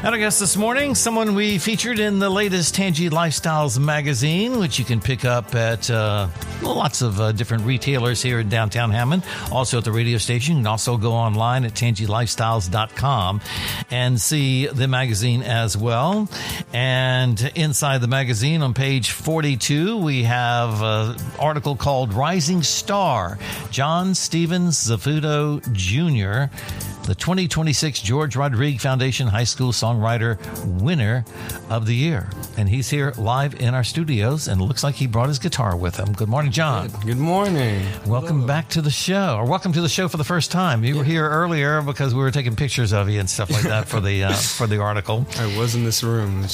And our guest this morning, someone we featured in the latest Tangi Lifestyles magazine, which you can pick up at lots of different retailers here in downtown Hammond. Also at the radio station. You can also go online at tangilifestyles.com and see the magazine as well. And inside the magazine on page 42, we have an article called Rising Star, John Stevens Zafuto Jr., the 2026 George Rodriguez Foundation High School Songwriter Winner of the Year. And he's here live in our studios, and it looks like he brought his guitar with him. Good morning, John. Good morning. Welcome back to the show, or welcome to the show for the first time. You were here earlier because we were taking pictures of you and stuff like that for the article. I was in this room.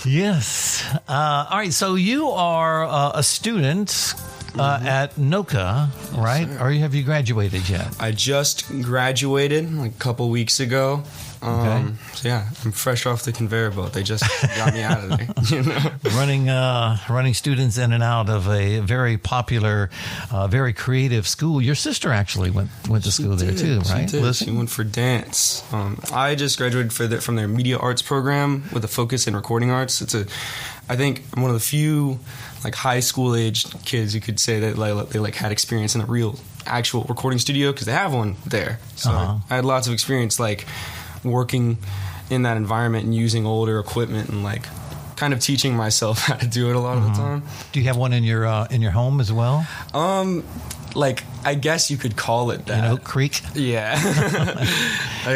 Yes. All right, so you are a student at NOCA, right? Yes, or have you graduated yet? I just graduated like a couple weeks ago. Okay. So yeah, I'm fresh off the conveyor belt. They just got me out of there. You know? Running students in and out of a very popular, very creative school. Your sister actually went to school there too, right? She did. She went for dance. I just graduated from their media arts program with a focus in recording arts. I think I'm one of the few like high school aged kids you could say that they had experience in a real actual recording studio, because they have one there. So I had lots of experience like working in that environment and using older equipment and like kind of teaching myself how to do it a lot of the time. Do you have one in your home as well? Like, I guess you could call it that. In Oak Creek? Yeah. I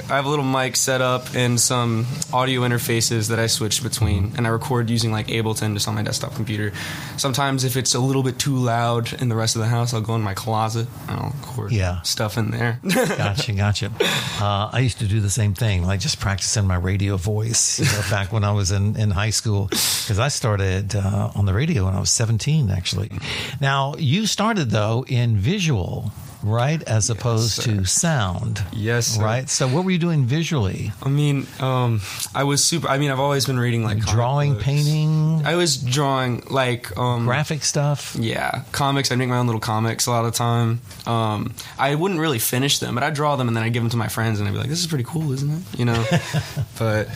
have a little mic set up and some audio interfaces that I switch between, and I record using like Ableton just on my desktop computer. Sometimes if it's a little bit too loud in the rest of the house, I'll go in my closet and I'll record stuff in there. Gotcha. I used to do the same thing, like just practicing my radio voice, back when I was in high school, because I started on the radio when I was 17, actually. Now, you started, though, in visual, right, as opposed to sound. Yes, sir. Right? So what were you doing visually? I mean, I've always been reading like drawing, painting. I was drawing like graphic stuff. Yeah, comics. I make my own little comics a lot of the time. I wouldn't really finish them, but I'd draw them and then I'd give them to my friends and I'd be like, "This is pretty cool, isn't it?" You know. But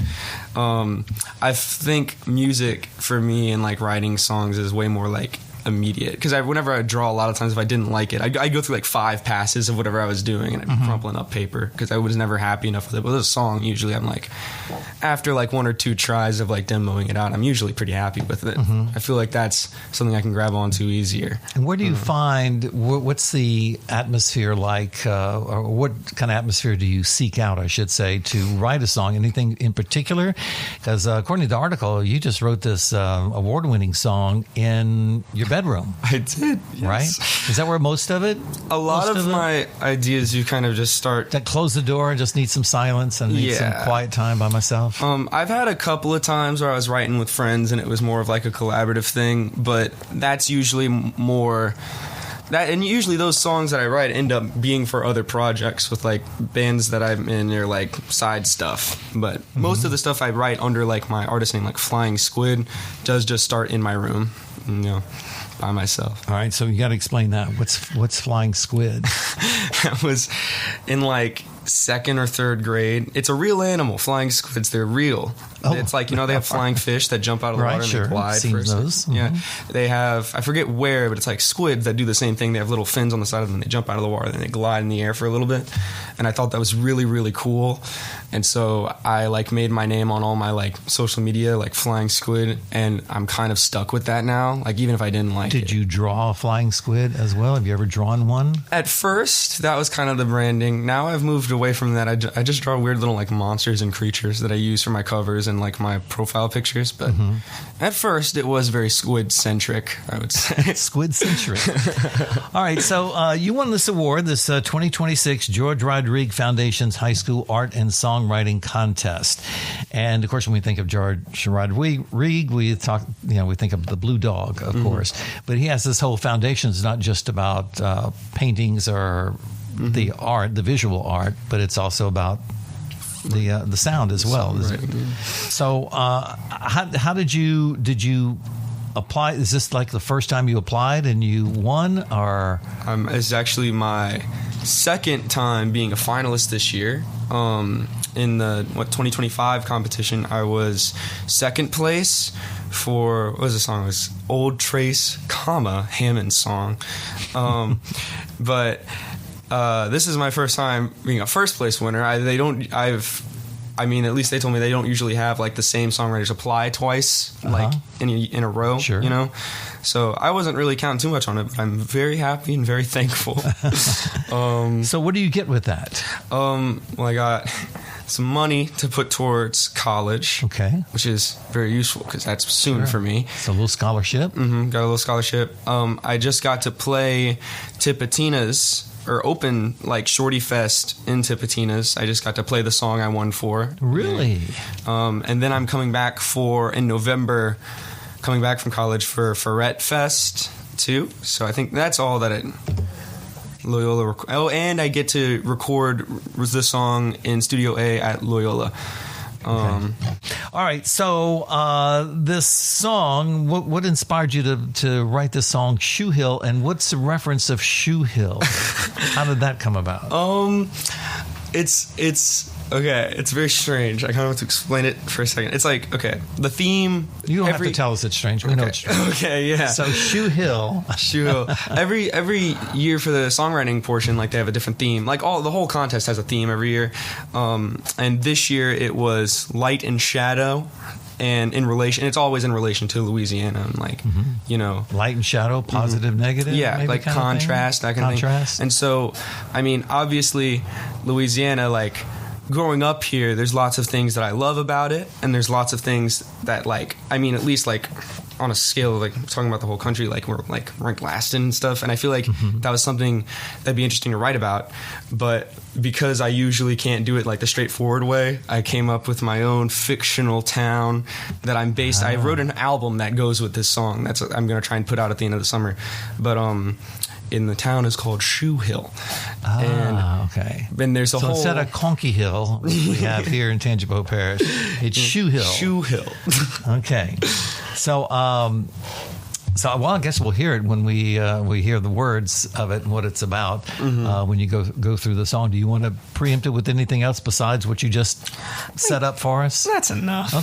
I think music for me and like writing songs is way more like immediate, because whenever I draw, a lot of times if I didn't like it, I'd go through like 5 passes of whatever I was doing and I'd be crumpling up paper because I was never happy enough with it. But with a song, usually I'm like, after like 1 or 2 tries of like demoing it out, I'm usually pretty happy with it. I feel like that's something I can grab onto easier. And where do you find, what's the atmosphere like, or what kind of atmosphere do you seek out, I should say, to write a song? Anything in particular? Because according to the article, you just wrote this award-winning song in your bedroom. I did, yes. Right? Is that where most of it? A lot of my ideas, you kind of just start... That close the door, just need some silence and need some quiet time by myself? I've had a couple of times where I was writing with friends and it was more of like a collaborative thing, but that's usually more... And usually those songs that I write end up being for other projects with like bands that I'm in or like side stuff. But most of the stuff I write under like my artist name, like Flying Squid, does just start in my room, by myself. All right, so you got to explain that. What's Flying Squid? That was in like 2nd or 3rd grade. It's a real animal. Flying squids, they're real. Oh. It's like, they have flying fish that jump out of the water and they glide. Seen those. Yeah. They have, I forget where, but it's like squids that do the same thing. They have little fins on the side of them. They jump out of the water and they glide in the air for a little bit. And I thought that was really, really cool. And so I like made my name on all my like social media, like Flying Squid, and I'm kind of stuck with that now. Like even if I didn't like it. Did you draw a flying squid as well? Have you ever drawn one? At first, that was kind of the branding. Now I've moved away from that. I just draw weird little like monsters and creatures that I use for my covers and like my profile pictures. But at first, it was very squid centric, I would say. Squid centric. All right, so you won this award, this 2026 George Rodriguez Foundation's High School Art and Songwriting Contest. And of course, when we think of George Rodriguez, we think of the Blue Dog, of course. But he has this whole foundation. It's not just about paintings or the art, the visual art, but it's also about the sound as well. So, how did you apply? Is this like the first time you applied and you won, or? It's actually my second time being a finalist this year. In the 2025 competition, I was second place for, what was the song? It was Old Trace, Hammond's song. But this is my first time being a first place winner. At least they told me they don't usually have like the same songwriters apply twice, like in a row. Sure. You know, so I wasn't really counting too much on it, but I'm very happy and very thankful. So what do you get with that? Well, I got some money to put towards college, which is very useful because that's soon for me. It's a little scholarship. Got a little scholarship. I just got to play Tipitina's or open like Shorty Fest in Tipitina's. I just got to play the song I won for. Really? And then I'm coming back in November, coming back from college for Ferret Fest too. So I think that's all that Loyola. And I get to record the song in Studio A at Loyola. All right. So this song, what inspired you to write this song, Shoehill, and what's the reference of Shoehill? How did that come about? It's okay. It's very strange. I kind of have to explain it for a second. It's like, okay, the theme. You don't have to tell us it's strange. We know it's strange. Okay, yeah. So Shoehill. Every year for the songwriting portion, like they have a different theme. Like the whole contest has a theme every year. And this year it was light and shadow. And it's always in relation to Louisiana, and like, you know, light and shadow, positive, negative, yeah, like contrast, that kind of thing. And so, I mean, obviously, Louisiana, like growing up here, there's lots of things that I love about it, and there's lots of things that, like, I mean, at least like on a scale of like talking about the whole country, like we're like ranked last and stuff, and I feel like that was something that'd be interesting to write about. But because I usually can't do it like the straightforward way, I came up with my own fictional town that I'm based. I wrote an album that goes with this song. I'm gonna try and put out at the end of the summer. But in the town is called Shoehill. Okay. And there's a whole... So instead of Conky Hill, we have here in Tangipahoa Parish, it's Shoehill. Shoehill. Okay. So, well, I guess we'll hear it when we hear the words of it and what it's about when you go through the song. Do you want to preempt it with anything else besides what you just set up for us? That's enough.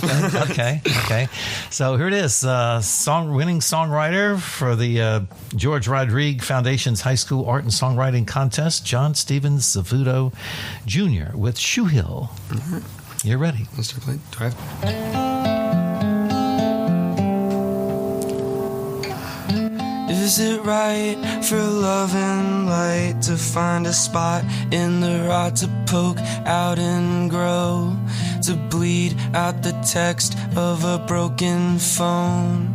Okay. So here it is. Winning songwriter for the George Rodriguez Foundation's High School Art and Songwriting Contest, John Stevens Zavuto Jr. with Shoehill. You're ready. Let's start playing. Do I have... Is it right for love and light to find a spot in the rot to poke out and grow, to bleed out the text of a broken phone?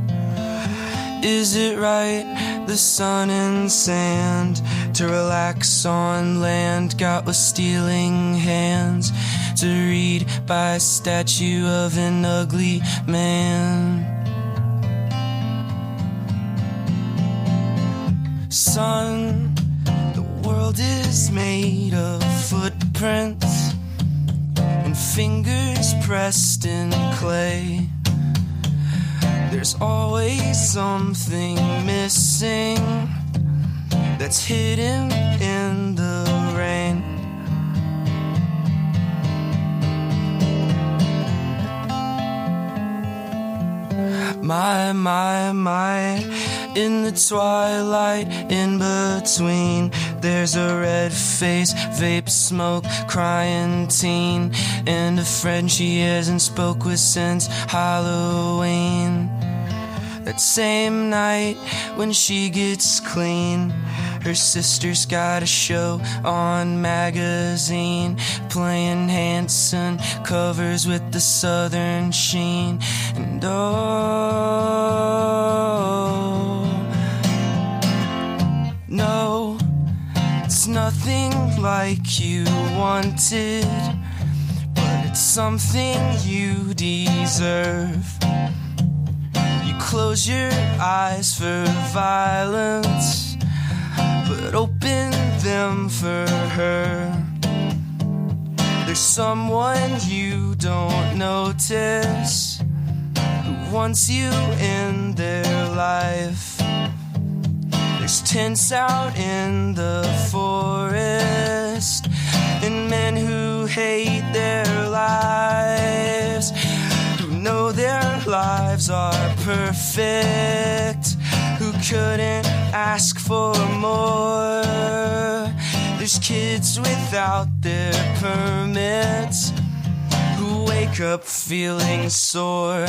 Is it right, the sun and sand, to relax on land got with stealing hands, to read by a statue of an ugly man? Son, the world is made of footprints and fingers pressed in clay. There's always something missing that's hidden in the rain. My, in the twilight, in between, there's a red face, vape smoke, crying teen, and a friend she hasn't spoke with since Halloween. That same night when she gets clean, her sister's got a show on magazine, playing Hanson covers with the southern sheen. And no, it's nothing like you wanted, but it's something you deserve. You close your eyes for violence, but open them for her. There's someone you don't notice who wants you in their life. There's There's tents out in the forest, and men who hate their lives, who know their lives are perfect, who couldn't ask for more. There's kids without their permits who wake up feeling sore.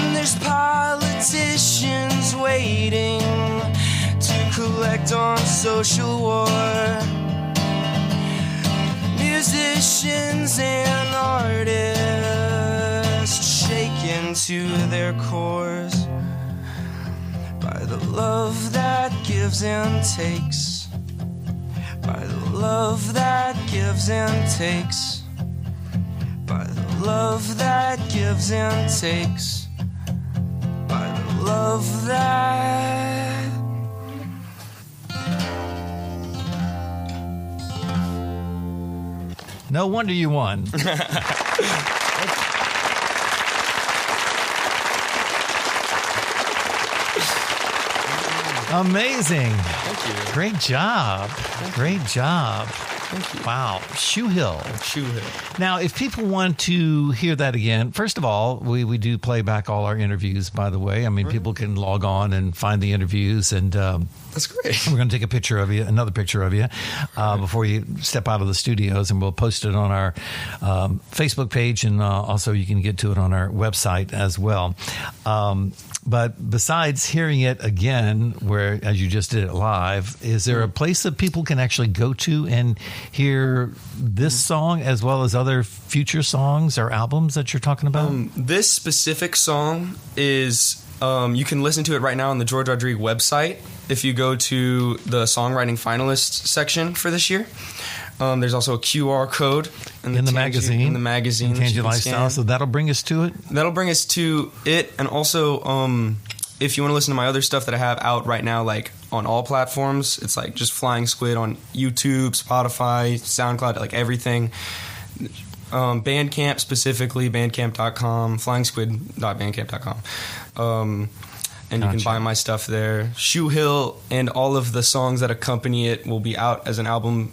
And there's politicians waiting to collect on social war. Musicians and artists shaken to their cores by the love that gives and takes. By the love that gives and takes. By the love that gives and takes. By the love that... No wonder you won. Amazing. Thank you. Great job. Great job. Thank you. Wow. Shoehill. Shoehill. Now, if people want to hear that again, first of all, we do play back all our interviews, by the way. I mean, people can log on and find the interviews, and that's great. we're going to take another picture of you before you step out of the studios, and we'll post it on our Facebook page, and also you can get to it on our website as well. But besides hearing it again, where as you just did it live, is there a place that people can actually go to and hear this song as well as other future songs or albums that you're talking about? This specific song is, you can listen to it right now on the George Rodriguez website. If you go to the songwriting finalists section for this year, there's also a QR code in the magazine. In the magazine, Tangi Lifestyle. So that'll bring us to it. That'll bring us to it, and also, if you want to listen to my other stuff that I have out right now, like on all platforms, it's like just Flying Squid on YouTube, Spotify, SoundCloud, like everything. Bandcamp specifically, bandcamp.com, flyingsquid.bandcamp.com. And you can buy my stuff there. Shoehill and all of the songs that accompany it will be out as an album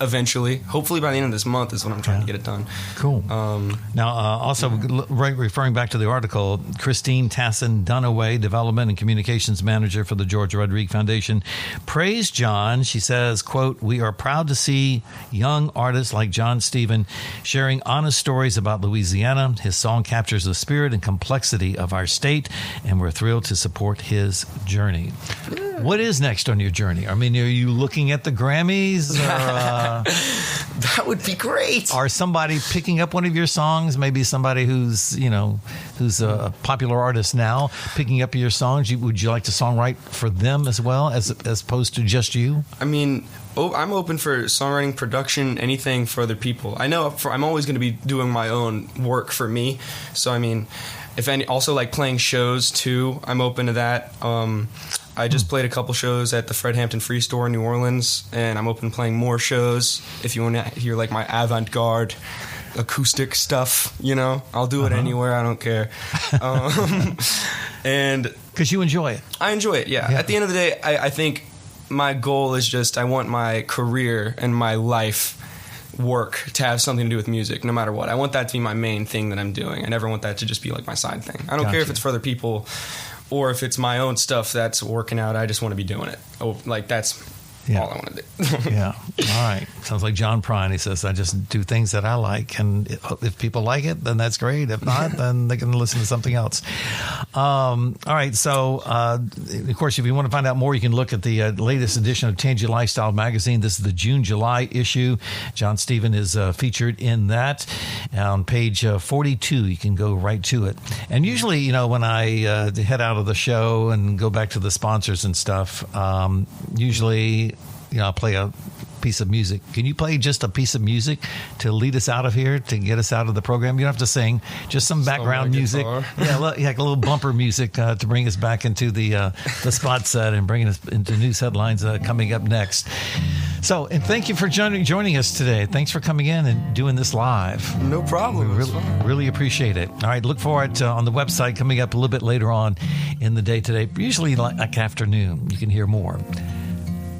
eventually. Hopefully by the end of this month is when I'm trying to get it done. Cool. Now, also referring back to the article, Christine Tassin Dunaway, Development and Communications Manager for the George Rodriguez Foundation, praised John. She says, quote, "We are proud to see young artists like John Stephen sharing honest stories about Louisiana. His song captures the spirit and complexity of our state, and we're thrilled to support his journey." What is next on your journey? I mean, are you looking at the Grammys? Or, that would be great. Or somebody picking up one of your songs? Maybe somebody who's a popular artist now picking up your songs. Would you like to songwrite for them as well, as opposed to just you? I mean, I'm open for songwriting, production, anything for other people. I know I'm always going to be doing my own work for me. So, I mean, also like playing shows too, I'm open to that. I just played a couple shows at the Fred Hampton Free Store in New Orleans, and I'm open to playing more shows. If you want to hear like my avant-garde acoustic stuff, I'll do it anywhere. I don't care. And because you enjoy it. I enjoy it, yeah. At the end of the day, I think my goal is just I want my career and my life work to have something to do with music, no matter what. I want that to be my main thing that I'm doing. I never want that to just be like my side thing. I don't care if it's for other people or if it's my own stuff that's working out. I just want to be doing it. That's all I want to do. Yeah. All right. Sounds like John Prine. He says, I just do things that I like. And if people like it, then that's great. If not, then they can listen to something else. All right. So, of course, if you want to find out more, you can look at the latest edition of Tangi Lifestyle magazine. This is the June-July issue. John Stephen is featured in that. On page 42, you can go right to it. And usually, when I head out of the show and go back to the sponsors and stuff, usually I'll play a piece of music. Can you play just a piece of music to lead us out of here, to get us out of the program? You don't have to sing, just some background music. Yeah, like a little bumper music to bring us back into the spot set and bringing us into news headlines coming up next. So, and thank you for joining us today. Thanks for coming in and doing this live. No problem. We really appreciate it. All right, look for it on the website coming up a little bit later on in the day today, usually like afternoon. You can hear more.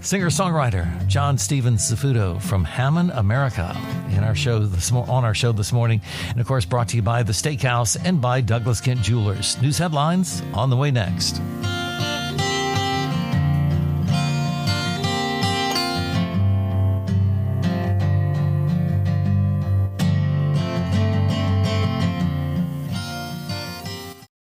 Singer-songwriter John Stephen Zafuto from Hammond, America, on our show this morning. And, of course, brought to you by The Steakhouse and by Douglas Kent Jewelers. News headlines on the way next.